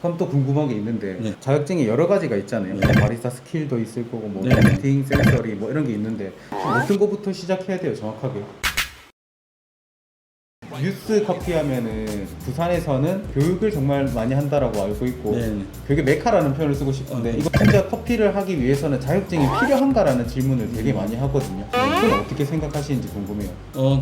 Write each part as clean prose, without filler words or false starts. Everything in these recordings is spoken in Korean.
그럼 또 궁금한 게 있는데 네. 자격증이 여러 가지가 있잖아요. 네. 바리스타 스킬도 있을 거고 뭐 네. 멘팅, 센서리 뭐 이런 게 있는데 어떤 거부터 시작해야 돼요 정확하게? 뉴스 커피 하면은 부산에서는 교육을 정말 많이 한다라고 알고 있고 네. 교육의 메카라는 표현을 쓰고 싶은데 이거 진짜 커피를 하기 위해서는 자격증이 필요한가라는 질문을 되게 많이 하거든요. 그건 어떻게 생각하시는지 궁금해요.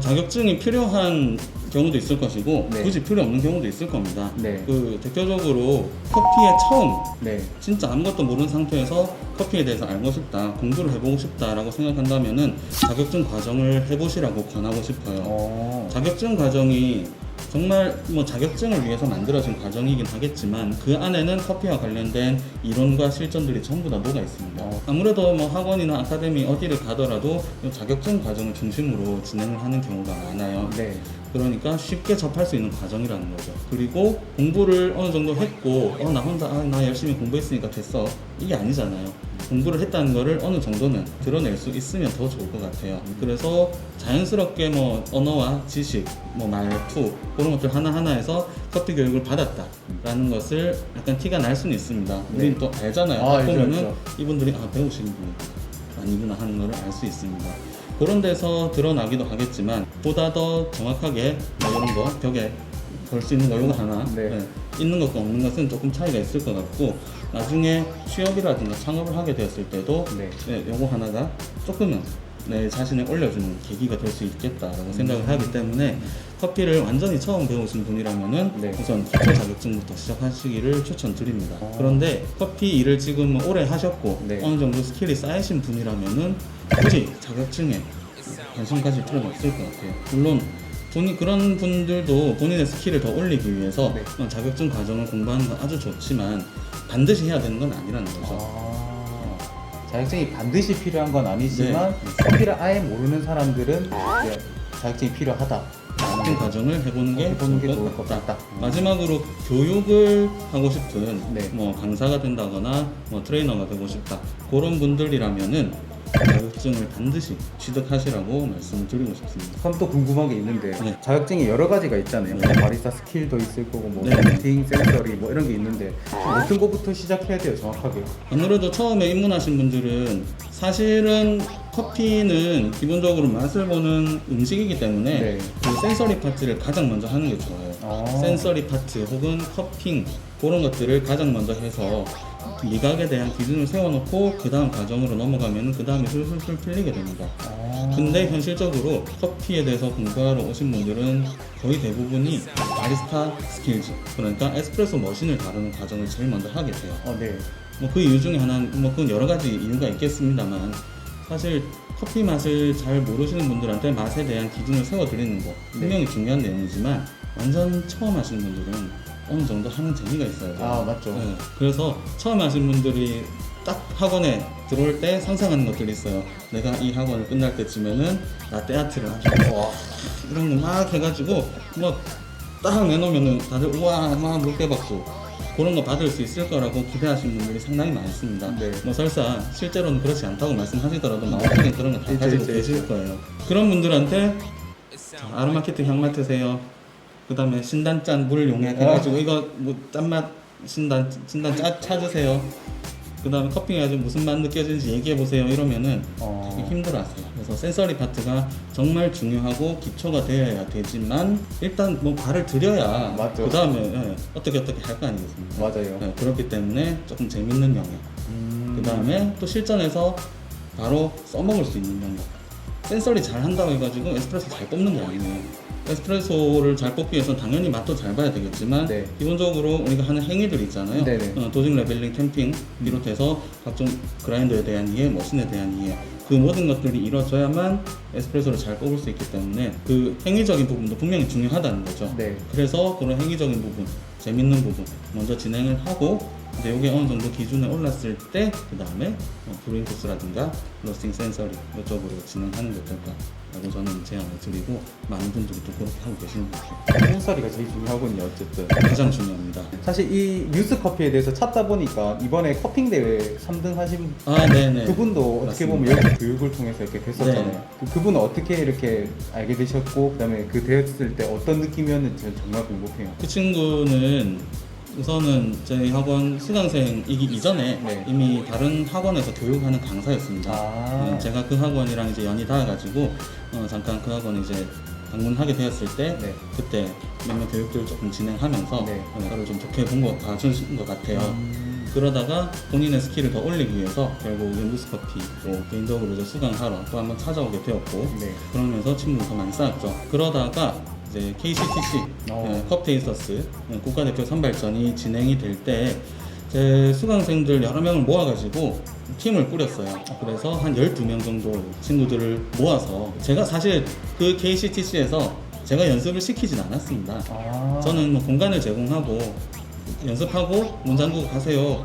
자격증이 필요한 경우도 있을 것이고 네. 굳이 필요 없는 경우도 있을 겁니다. 네. 그 대표적으로 커피에 처음 네. 진짜 아무것도 모르는 상태에서 커피에 대해서 알고 싶다, 공부를 해보고 싶다라고 생각한다면은 자격증 과정을 해보시라고 권하고 싶어요. 자격증 과정이 정말 뭐 자격증을 위해서 만들어진 과정이긴 하겠지만 그 안에는 커피와 관련된 이론과 실전들이 전부 다 녹아 있습니다. 아무래도 뭐 학원이나 아카데미 어디를 가더라도 이 자격증 과정을 중심으로 진행을 하는 경우가 많아요. 네. 그러니까 쉽게 접할 수 있는 과정이라는 거죠. 그리고 공부를 어느 정도 했고 나 혼자 나 열심히 공부했으니까 됐어 이게 아니잖아요. 공부를 했다는 거를 어느 정도는 드러낼 수 있으면 더 좋을 것 같아요. 그래서 자연스럽게 뭐 언어와 지식, 뭐 말투 그런 것들 하나하나에서 커피 교육을 받았다라는 것을 약간 티가 날 수는 있습니다. 우린 또 알잖아요. 딱 알죠, 보면은 알죠. 이분들이 배우시는 분이 아니구나 하는 거를 알 수 있습니다. 그런 데서 드러나기도 하겠지만 보다 더 정확하게 뭐 이런 거 벽에 걸 수 있는 거 이거 하나 네. 있는 것과 없는 것은 조금 차이가 있을 것 같고 나중에 취업이라든가 창업을 하게 되었을 때도 요거 하나가 조금은 내 자신을 올려주는 계기가 될 수 있겠다라고 생각을 하기 때문에 커피를 완전히 처음 배우신 분이라면은 우선 기초 자격증부터 시작하시기를 추천드립니다. 그런데 커피 일을 지금 오래 하셨고 어느 정도 스킬이 쌓이신 분이라면은 굳이 자격증에 관심 가질 필요는 없을 것 같아요. 물론 그런 분들도 본인의 스킬을 더 올리기 위해서 자격증 과정을 공부하는 건 아주 좋지만 반드시 해야 되는 건 아니라는 거죠. 자격증이 반드시 필요한 건 아니지만 커피를 아예 모르는 사람들은 이제 자격증이 필요하다. 자격증 과정을 해보는 게 좋을 것 같다. 마지막으로 교육을 하고 싶은 뭐 강사가 된다거나 뭐 트레이너가 되고 싶다 그런 분들이라면은 자격증을 반드시 취득하시라고 말씀을 드리고 싶습니다. 그럼 또 궁금한 게 있는데 자격증이 여러 가지가 있잖아요. 뭐 바리스타 스킬도 있을 거고 뭐 멘팅, 센서리 뭐 이런 게 있는데 어떤 거부터 시작해야 돼요 정확하게? 아무래도 처음에 입문하신 분들은 사실은 커피는 기본적으로 맛을 보는 음식이기 때문에 그 센서리 파트를 가장 먼저 하는 게 좋아요. 센서리 파트 혹은 커핑 그런 것들을 가장 먼저 해서 미각에 대한 기준을 세워놓고 그 다음 과정으로 넘어가면 그 다음에 술술 풀리게 됩니다. 근데 현실적으로 커피에 대해서 공부하러 오신 분들은 거의 대부분이 바리스타 스킬즈 그러니까 에스프레소 머신을 다루는 과정을 제일 먼저 하게 돼요. 뭐 그 이유 중에 하나는 뭐 그건 여러 가지 이유가 있겠습니다만 사실 커피 맛을 잘 모르시는 분들한테 맛에 대한 기준을 세워드리는 거 분명히 중요한 내용이지만 완전 처음 하시는 분들은 어느 정도 하는 재미가 있어요. 맞죠. 그래서 처음 하신 분들이 딱 학원에 들어올 때 상상하는 것들이 있어요. 내가 이 학원을 끝날 때쯤에는 라떼 아트를 하고 이런 거 막 해가지고 뭐 딱 내놓으면은 다들 우와 막 물개박수 그런 거 받을 수 있을 거라고 기대하시는 분들이 상당히 많습니다. 뭐 설사 실제로는 그렇지 않다고 말씀하시더라도 마음속엔 그런 거 다 가지고 계실 거예요. 그런 분들한테 아로마키트 향 맡으세요. 그 다음에 신단짠 물 용해가지고 이거 뭐 짠맛 신단 찾으세요. 그 다음에 커피 가지고 무슨 맛 느껴지는지 얘기해보세요 이러면은 힘들어하세요. 그래서 센서리 파트가 정말 중요하고 기초가 되어야 되지만 일단 뭐 발을 들여야 그 다음에 어떻게 할 거 아니겠습니까? 맞아요. 그렇기 때문에 조금 재밌는 영역 그 다음에 또 실전에서 바로 써먹을 수 있는 영역. 센서리 잘 한다고 해가지고 에스프레소 잘 뽑는 게 아니에요. 에스프레소를 잘 뽑기 위해서 당연히 맛도 잘 봐야 되겠지만 기본적으로 우리가 하는 행위들 있잖아요. 도징, 레벨링, 템핑 비롯해서 각종 그라인더에 대한 이해, 머신에 대한 이해 그 모든 것들이 이루어져야만 에스프레소를 잘 뽑을 수 있기 때문에 그 행위적인 부분도 분명히 중요하다는 거죠. 그래서 그런 행위적인 부분, 재밌는 부분 먼저 진행을 하고 이제 이게 어느 정도 기준에 올랐을 때 그 다음에 브루잉 코스라든가 로스팅 센서리 이쪽으로 진행하는 게 어떨까라고 저는 제안을 드리고 많은 분들이 또 그렇게 하고 계시는 것 같아요. 센서리가 제일 중요하군요. 어쨌든 가장 중요합니다. 사실 이 뉴스 커피에 대해서 찾다 보니까 이번에 커핑 대회 3등 하신 그분도 어떻게 보면 여기 교육을 통해서 이렇게 됐었잖아요. 그분은 어떻게 이렇게 알게 되셨고 그다음에 그 되었을 때 어떤 느낌이었는지 정말 궁금해요. 그 친구는 우선은 저희 학원 수강생이기 이전에 네. 이미 다른 학원에서 교육하는 강사였습니다. 제가 그 학원이랑 이제 연이 닿아가지고 잠깐 그 학원 이제 방문하게 되었을 때 네. 그때 몇몇 교육들을 조금 진행하면서 네. 저를 좀 좋게 봐준 것 같아요. 그러다가 본인의 스킬을 더 올리기 위해서 결국 뉴스커피 또 개인적으로 이제 수강하러 또 한번 찾아오게 되었고 네. 그러면서 친분을 더 많이 쌓았죠. 그러다가 이제 KCTC 컵테이스터스 국가대표 선발전이 진행이 될 때 제 수강생들 여러 명을 모아가지고 팀을 꾸렸어요. 그래서 한 12명 정도 친구들을 모아서 제가 사실 그 KCTC에서 제가 연습을 시키진 않았습니다. 저는 뭐 공간을 제공하고 연습하고 문 잠그고 가세요.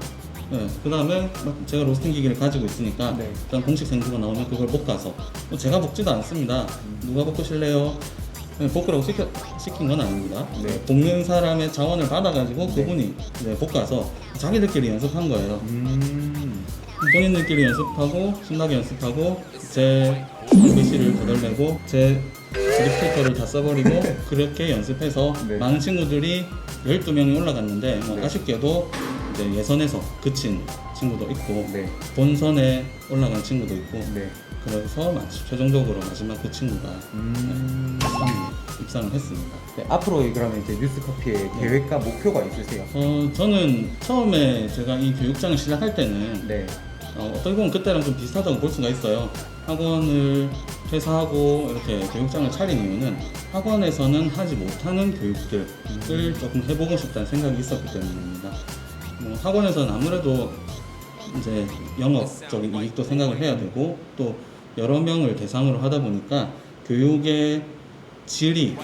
네, 그 다음에 제가 로스팅 기기를 가지고 있으니까 네. 일단 공식 생두가 나오면 그걸 볶아서 제가 볶지도 않습니다. 누가 볶으실래요? 네, 볶으라고 시킨 건 아닙니다. 네. 볶는 사람의 자원을 받아가지고 네. 그분이 이제 볶아서 자기들끼리 연습한 거예요. 본인들끼리 연습하고 신나게 연습하고 제 ABC를 거덜내고 제 드립필터를 다 써버리고 그렇게 연습해서 네. 많은 친구들이 12명이 올라갔는데 뭐 네. 아쉽게도 이제 예선에서 그친 친구도 있고 네. 본선에 올라간 친구도 있고 네. 그래서 최종적으로 마지막 그 친구가 입상을 했습니다. 네, 앞으로 그러면 이제 뉴스커피의 계획과 목표가 있으세요? 저는 처음에 제가 이 교육장을 시작할 때는 네. 어떻게 보면 그때랑 좀 비슷하다고 볼 수가 있어요. 학원을 퇴사하고 이렇게 교육장을 차린 이유는 학원에서는 하지 못하는 교육들을 조금 해보고 싶다는 생각이 있었기 때문입니다. 학원에서는 아무래도 이제 영업적인 이익도 생각을 해야 되고 또 여러 명을 대상으로 하다 보니까 교육의 질이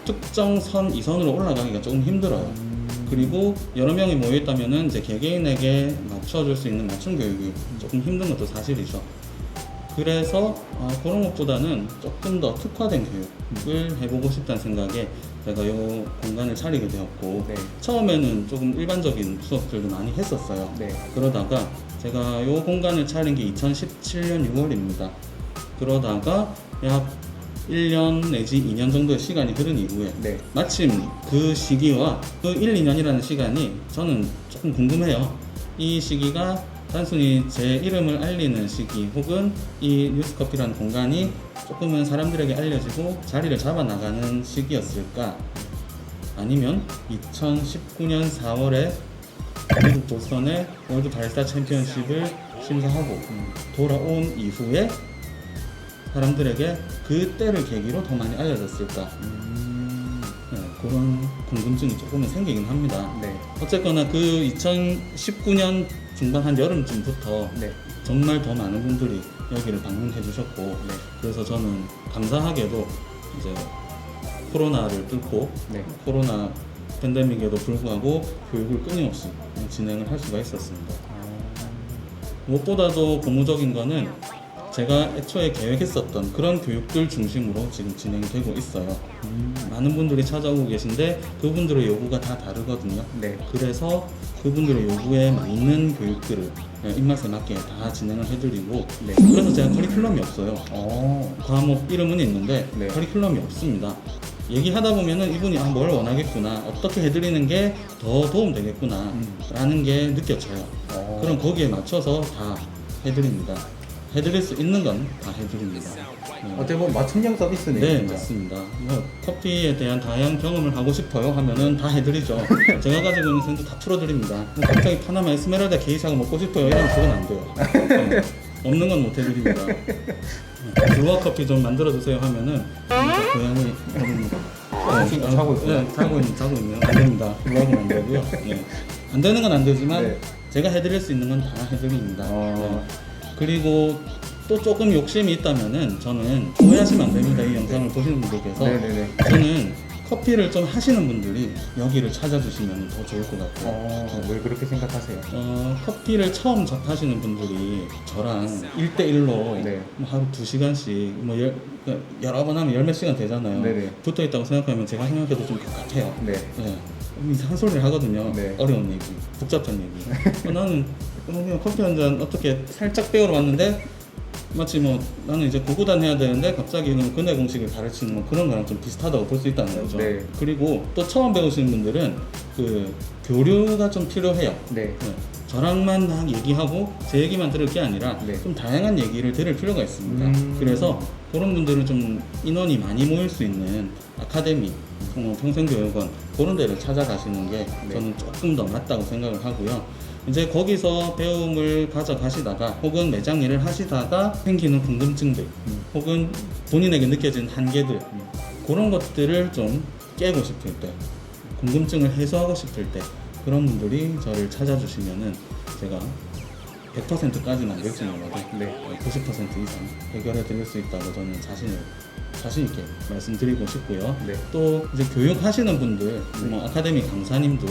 특정 선 이선으로 올라가기가 조금 힘들어요. 그리고 여러 명이 모여있다면은 이제 개개인에게 맞춰줄 수 있는 맞춤 교육이 조금 힘든 것도 사실이죠. 그래서 그런 것보다는 조금 더 특화된 교육을 해보고 싶다는 생각에 제가 이 공간을 차리게 되었고 네. 처음에는 조금 일반적인 수업들도 많이 했었어요. 네. 그러다가 제가 이 공간을 차린 게 2017년 6월입니다. 그러다가 약 1년 내지 2년 정도의 시간이 흐른 이후에 네. 마침 그 시기와 그 1, 2년이라는 시간이 저는 조금 궁금해요. 이 시기가 단순히 제 이름을 알리는 시기 혹은 이 뉴스커피라는 공간이 조금은 사람들에게 알려지고 자리를 잡아 나가는 시기였을까? 아니면 2019년 4월에 미국 보스턴의 월드 바리스타 챔피언십을 심사하고 돌아온 이후에 사람들에게 그때를 계기로 더 많이 알려졌을까? 네, 그런 궁금증이 조금은 생기긴 합니다. 네. 어쨌거나 그 2019년 중반 한 여름쯤부터 네. 정말 더 많은 분들이 여기를 방문해 주셨고 네. 그래서 저는 감사하게도 이제 코로나를 뚫고 네. 코로나 팬데믹에도 불구하고 교육을 끊임없이 진행을 할 수가 있었습니다. 무엇보다도 고무적인 거는 제가 애초에 계획했었던 그런 교육들 중심으로 지금 진행되고 있어요. 많은 분들이 찾아오고 계신데 그분들의 요구가 다 다르거든요. 네. 그래서 그분들의 요구에 맞는 교육들을 입맛에 맞게 다 진행을 해드리고 네. 그래서 제가 커리큘럼이 없어요. 어. 과목 이름은 있는데 네. 커리큘럼이 없습니다. 얘기하다 보면은 이분이 뭘 원하겠구나, 어떻게 해드리는 게 더 도움 되겠구나 라는 게 느껴져요. 그럼 거기에 맞춰서 다 해드립니다. 해드릴 수 있는 건 다 해드립니다. 어떻게 보면 맞춤형 서비스네요. 네, 진짜. 맞습니다. 커피에 대한 다양한 경험을 하고 싶어요 하면은 다 해드리죠. 제가 가지고 있는 생도 다 풀어드립니다. 갑자기 파나마 에스메랄다 게이샤가 먹고 싶어요 이러면 그건 안 돼요. 네, 없는 건 못 해드립니다. 블루아 커피 좀 만들어주세요 하면은 고양이 지금 자고 있어요. 네, 자고 있네요. 안 됩니다. 블루아는 안 되고요. 네. 안 되는 건 안 되지만 네. 제가 해드릴 수 있는 건 다 해드립니다. 어. 네. 그리고 또 조금 욕심이 있다면은 저는 오해하시면 안 됩니다. 이 영상을 보시는 분들께서 네네네. 저는 커피를 좀 하시는 분들이 여기를 찾아주시면 더 좋을 것 같아요. 왜 그렇게 생각하세요? 커피를 처음 접하시는 분들이 저랑 1대1로 네. 뭐 하루 2시간씩 뭐 여러 번 하면 열 몇 시간 되잖아요. 네네. 붙어 있다고 생각하면 제가 생각해도 좀 같아요. 네. 네. 이상한 소리를 하거든요. 네. 어려운 얘기, 복잡한 얘기. 나는 그냥 커피 한 잔 어떻게 살짝 배우러 왔는데 마치 뭐 나는 이제 고구단 해야 되는데 갑자기 그냥 근해 공식을 가르치는 뭐 그런 거랑 좀 비슷하다고 볼 수 있다는 거죠. 네. 그리고 또 처음 배우시는 분들은 그 교류가 좀 필요해요. 네. 저랑만 막 얘기하고 제 얘기만 들을 게 아니라 네. 좀 다양한 얘기를 들을 필요가 있습니다. 그래서 그런 분들은 좀 인원이 많이 모일 수 있는 아카데미, 평생교육원 그런 데를 찾아가시는 게 네. 저는 조금 더 맞다고 생각을 하고요. 이제 거기서 배움을 가져가시다가 혹은 매장 일을 하시다가 생기는 궁금증들 혹은 본인에게 느껴지는 한계들 그런 것들을 좀 깨고 싶을 때, 궁금증을 해소하고 싶을 때 그런 분들이 저를 찾아주시면은 제가 100%까지는 안 될지 몰라도 네. 90% 이상 해결해 드릴 수 있다고 저는 자신 있게 말씀드리고 싶고요. 네. 또 이제 교육하시는 분들, 뭐 아카데미 강사님들,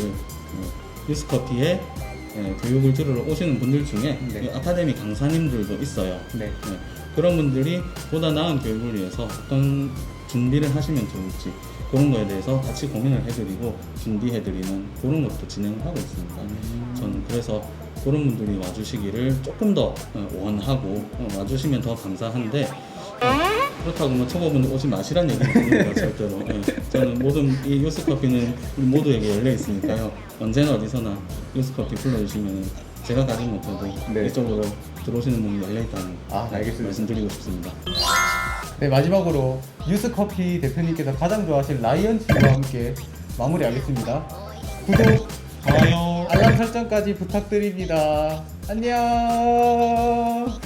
뉴스커피에 교육을 들으러 오시는 분들 중에 네. 이 아카데미 강사님들도 있어요. 네. 그런 분들이 보다 나은 교육을 위해서 어떤 준비를 하시면 좋을지 그런 거에 대해서 같이 고민을 해드리고 준비해드리는 그런 것도 진행을 하고 있습니다. 저는 그래서 그런 분들이 와주시기를 조금 더 원하고 와주시면 더 감사한데 그렇다고 뭐 초보분들 오지 마시란 얘기는 아닙니다. 절대로. 저는 모든 이 뉴스커피는 우리 모두에게 열려 있으니까요. 언제나 어디서나 뉴스커피 불러주시면 제가 가지 못해도 네. 이쪽으로 들어오시는 분이 열려 있다는 알겠습니다. 말씀드리고 싶습니다. 네, 마지막으로 뉴스커피 대표님께서 가장 좋아하시는 라이언치와 함께 마무리하겠습니다. 구독, 좋아요. 알람 설정까지 부탁드립니다. 안녕.